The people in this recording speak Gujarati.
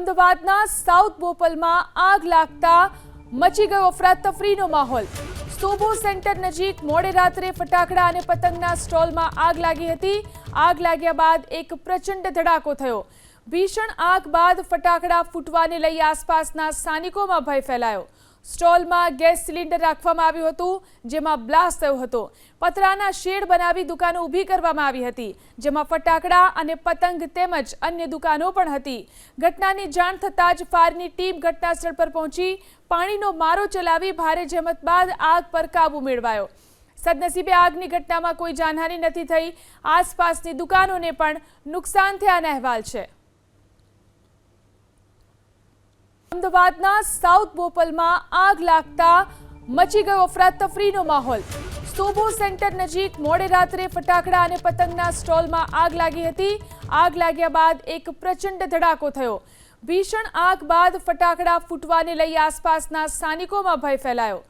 અમદાવાદના સાઉથ બોપલમાં આગ લાગતા મચી ગયો અફરાતફરીનો માહોલ। સોબો સેન્ટર નજીક મોડે રાત્રે ફટાકડા અને પતંગના સ્ટોલમાં આગ લાગી હતી। આગ લાગ્યા બાદ એક પ્રચંડ ધડાકો થયો। ભીષણ આગ બાદ ફટાકડા ફૂટવાને લઈ આસપાસના સ્થાનિકોમાં ભય ફેલાયો। સ્ટોલમાં ગેસ સિલિન્ડર રાખવામાં આવ્યું હતું, જેમાં બ્લાસ્ટ થયો હતો। પતરાના શેડ બનાવી દુકાનો ઊભી કરવામાં આવી હતી, જેમાં ફટાકડા અને પતંગ તેમજ અન્ય દુકાનો પણ હતી। ઘટનાની જાણ થતાં જ ફાયરની ટીમ ઘટનાસ્થળ પર પહોંચી પાણીનો મારો ચલાવી ભારે જહેમત બાદ આગ પર કાબુ મેળવાયો। સદનસીબે આગની ઘટનામાં કોઈ જાનહાનિ નથી થઈ। આસપાસની દુકાનોને પણ નુકસાન થયાના અહેવાલ છે। અમદાવાદના સાઉથ બોપલમાં આગ લાગતા મચી ગયો અફરાતફરીનો માહોલ। સોબો સેન્ટર નજીક મોડે રાત્રે ફટાકડા અને પતંગના સ્ટોલમાં આગ લાગી હતી। આગ લાગ્યા બાદ એક પ્રચંડ ધડાકો થયો। ભીષણ આગ બાદ ફટાકડા ફૂટવાને લઈ આસપાસના સ્થાનિકોમાં ભય ફેલાયો।